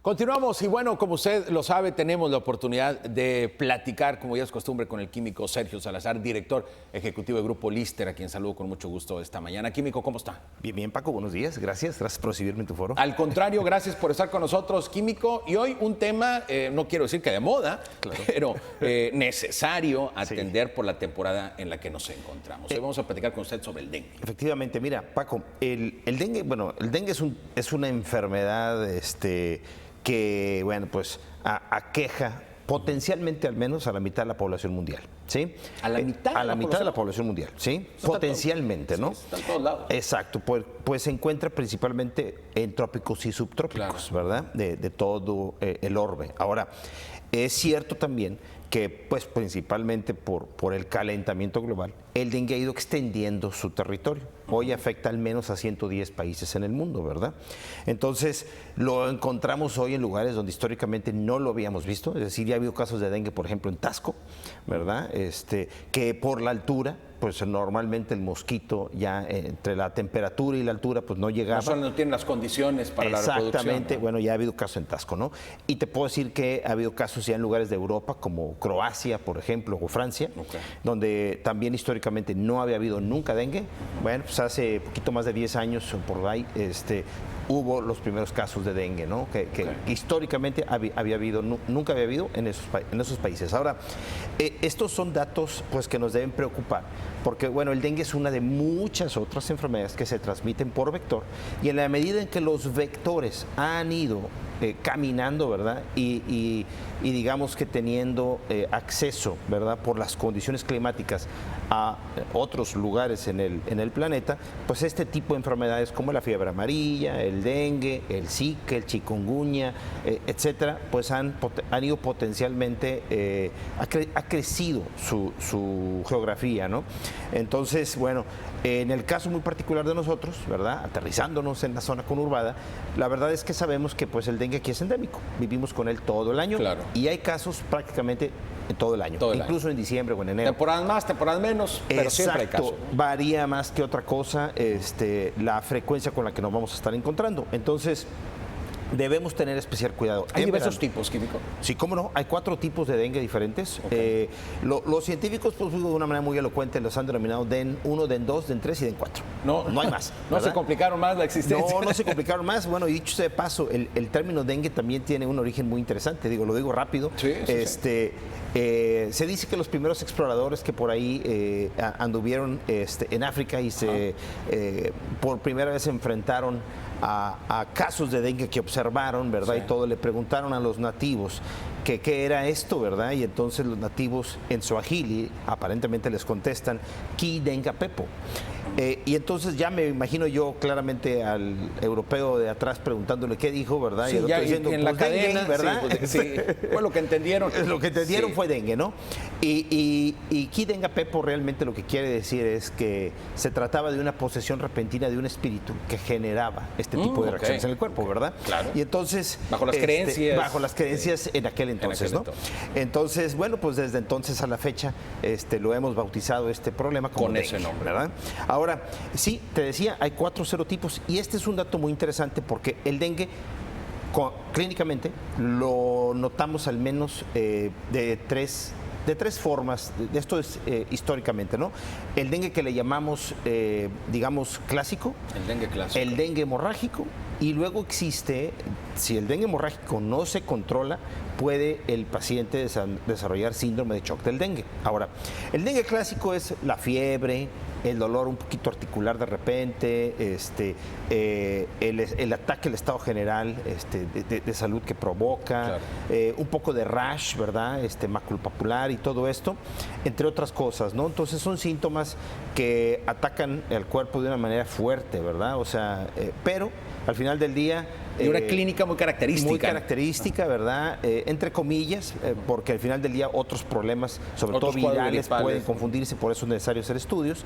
Continuamos y bueno, como usted lo sabe, tenemos la oportunidad de platicar, como ya es costumbre, con el químico Sergio Salazar, director ejecutivo de Grupo Lister, a quien saludo con mucho gusto esta mañana. Químico, ¿cómo está? Bien, bien, Paco, buenos días. Gracias por recibirme en tu foro. Al contrario, gracias por estar con nosotros, Químico. Y hoy un tema, no quiero decir que de moda, claro, pero necesario atender por la temporada en la que nos encontramos. Hoy vamos a platicar con usted sobre el dengue. Efectivamente, mira, Paco, el dengue, bueno, el dengue es una enfermedad que, bueno, pues aqueja potencialmente al menos a la mitad de la población mundial, ¿sí? ¿A la mitad? A la mitad de la población mundial, ¿sí? Potencialmente, ¿no? Está en todos lados. Exacto, pues se encuentra principalmente en trópicos y subtrópicos, claro, ¿verdad? De todo el orbe. Ahora, es cierto también que, pues, principalmente por el calentamiento global, el dengue ha ido extendiendo su territorio. Hoy afecta al menos a 110 países en el mundo, ¿verdad? Entonces, lo encontramos hoy en lugares donde históricamente no lo habíamos visto. Es decir, ya ha habido casos de dengue, por ejemplo, en Tasco, ¿verdad? Que por la altura, pues normalmente el mosquito ya entre la temperatura y la altura, pues no llegaba. No tienen las condiciones para la reproducción. Exactamente, ¿no? Bueno, ya ha habido casos en Tasco, ¿no? Y te puedo decir que ha habido casos ya en lugares de Europa, como Croacia, por ejemplo, o Francia, donde también históricamente no había habido nunca dengue. Bueno, pues hace poquito más de 10 años por ahí, hubo los primeros casos de dengue, ¿no? Que históricamente había habido, nunca había habido en esos países. Ahora, estos son datos pues que nos deben preocupar, porque bueno, el dengue es una de muchas otras enfermedades que se transmiten por vector, y en la medida en que los vectores han ido caminando, ¿verdad? Y digamos que teniendo acceso, ¿verdad? Por las condiciones climáticas a otros lugares en el planeta, pues este tipo de enfermedades como la fiebre amarilla, el dengue, el zika, el chikungunya, etcétera, pues han ido potencialmente, ha crecido su geografía, ¿no? Entonces, bueno, en el caso muy particular de nosotros, ¿verdad? Aterrizándonos en la zona conurbada, la verdad es que sabemos que pues el dengue aquí es endémico, vivimos con él todo el año, claro, y hay casos prácticamente en todo el año, incluso en diciembre o en enero. Temporadas más, temporadas menos, pero siempre hay casos. Varía más que otra cosa la frecuencia con la que nos vamos a estar encontrando. Entonces, debemos tener especial cuidado. ¿Hay diversos tipos, Químico? Sí, cómo no. Hay 4 tipos de dengue diferentes. Los científicos, pues, de una manera muy elocuente, los han denominado DEN 1, DEN 2, DEN 3 y DEN 4. No hay más. No se complicaron más la existencia. No se complicaron más. Bueno, y dicho sea de paso, el término dengue también tiene un origen muy interesante. Lo digo rápido. Sí. Se dice que los primeros exploradores que por ahí anduvieron en África y por primera vez se enfrentaron a casos de dengue que observaron, ¿verdad? Sí. Y todo, le preguntaron a los nativos qué era esto, ¿verdad? Y entonces los nativos en suajili aparentemente les contestan "Ki denga pepo". Y entonces ya me imagino yo claramente al europeo de atrás preguntándole qué dijo, ¿verdad? Sí, y el otro diciendo, en la cadena, ¿verdad? Sí, fue lo que entendieron. Lo que entendieron fue dengue, ¿no? Y "Ki denga pepo" realmente lo que quiere decir es que se trataba de una posesión repentina de un espíritu que generaba este tipo de reacciones en el cuerpo, ¿verdad? Claro. Y entonces... Bajo las creencias. Bajo las creencias en aquel entonces, ¿no? Entonces, bueno, pues desde entonces a la fecha lo hemos bautizado este problema como con dengue, ese nombre, ¿verdad? Ahora, sí, te decía, hay 4 serotipos y este es un dato muy interesante porque el dengue clínicamente lo notamos al menos de tres formas. Esto es históricamente, ¿no? El dengue que le llamamos, digamos, clásico. El dengue clásico. El dengue hemorrágico. Y luego existe, si el dengue hemorrágico no se controla, puede el paciente desarrollar síndrome de shock del dengue. Ahora, el dengue clásico es la fiebre, el dolor un poquito articular de repente, el ataque al estado general de salud que provoca, claro, un poco de rash, ¿verdad? Maculopapular y todo esto, entre otras cosas, ¿no? Entonces son síntomas que atacan el cuerpo de una manera fuerte, ¿verdad? O sea, pero al final del día... Y una clínica muy característica. Muy característica, ¿verdad? Entre comillas, porque al final del día otros problemas, sobre todo virales, pueden confundirse, por eso es necesario hacer estudios.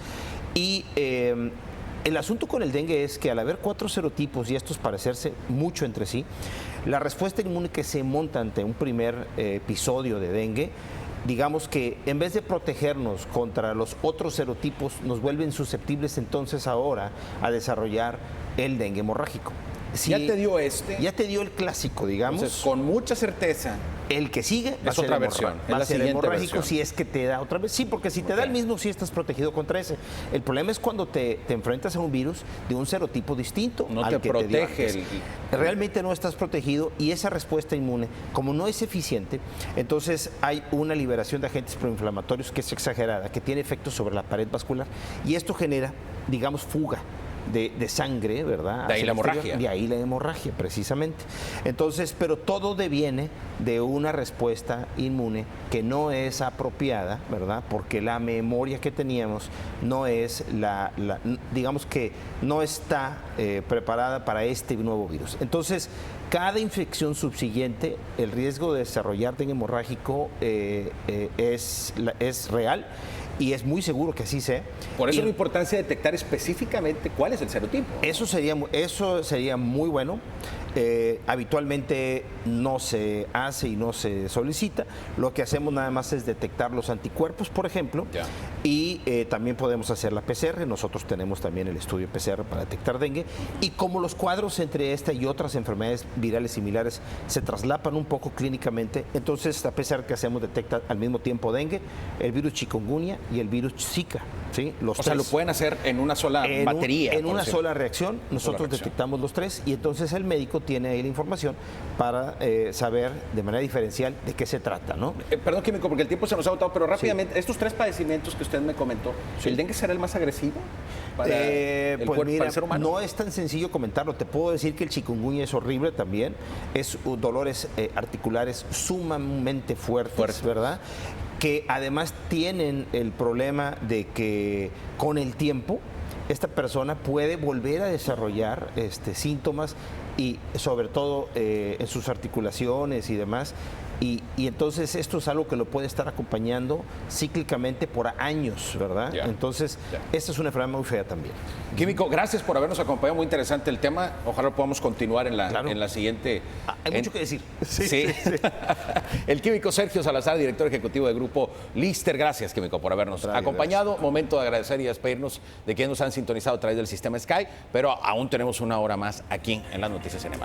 Y el asunto con el dengue es que al haber 4 serotipos y estos parecerse mucho entre sí, la respuesta inmune que se monta ante un primer episodio de dengue, digamos que en vez de protegernos contra los otros serotipos, nos vuelven susceptibles entonces ahora a desarrollar el dengue hemorrágico. Si ya te dio este. Ya te dio el clásico, digamos. Entonces, con mucha certeza. El que sigue va a ser otra versión. Va a ser hemorrágico versión. si es que te da otra vez. Sí, porque si te da el mismo, sí estás protegido contra ese. El problema es cuando te enfrentas a un virus de un serotipo distinto no al te que protege. te dio antes. Realmente no estás protegido y esa respuesta inmune, como no es eficiente, entonces hay una liberación de agentes proinflamatorios que es exagerada, que tiene efectos sobre la pared vascular y esto genera, digamos, fuga de sangre, ¿verdad? De ahí la hemorragia. De ahí la hemorragia, precisamente. Entonces, pero todo deviene de una respuesta inmune que no es apropiada, ¿verdad? Porque la memoria que teníamos no es digamos que no está preparada para este nuevo virus. Entonces, cada infección subsiguiente, el riesgo de desarrollar dengue hemorrágico es real. Y es muy seguro que así sea. Por eso la importancia de detectar específicamente cuál es el serotipo. Eso sería muy bueno. Habitualmente no se hace y no se solicita. Lo que hacemos nada más es detectar los anticuerpos, por ejemplo, y también podemos hacer la PCR. Nosotros tenemos también el estudio PCR para detectar dengue. Y como los cuadros entre esta y otras enfermedades virales similares se traslapan un poco clínicamente, entonces la PCR que hacemos detecta al mismo tiempo dengue, el virus chikungunya y el virus Zika. ¿Sí? O sea, lo pueden hacer en una sola batería. En una sola reacción, nosotros detectamos los tres y entonces el médico tiene ahí la información para saber de manera diferencial de qué se trata, ¿no? Perdón, químico, porque el tiempo se nos ha agotado, pero rápidamente, estos tres padecimientos que usted me comentó, ¿el dengue será el más agresivo para el cuerpo, para el ser humano? No es tan sencillo comentarlo. Te puedo decir que el chikungunya es horrible también, es dolores articulares sumamente fuertes, ¿verdad? Que además tienen el problema de que con el tiempo esta persona puede volver a desarrollar síntomas y sobre todo en sus articulaciones y demás. Y entonces esto es algo que lo puede estar acompañando cíclicamente por años, ¿verdad? Entonces, esta es una enfermedad muy fea también. Químico, gracias por habernos acompañado, muy interesante el tema. Ojalá podamos continuar en la siguiente. Hay mucho que decir. Sí. El químico Sergio Salazar, director ejecutivo del grupo Lister. Gracias, químico, por habernos acompañado. Gracias. Momento de agradecer y despedirnos de quienes nos han sintonizado a través del sistema Sky, pero aún tenemos una hora más aquí en las Noticias N+.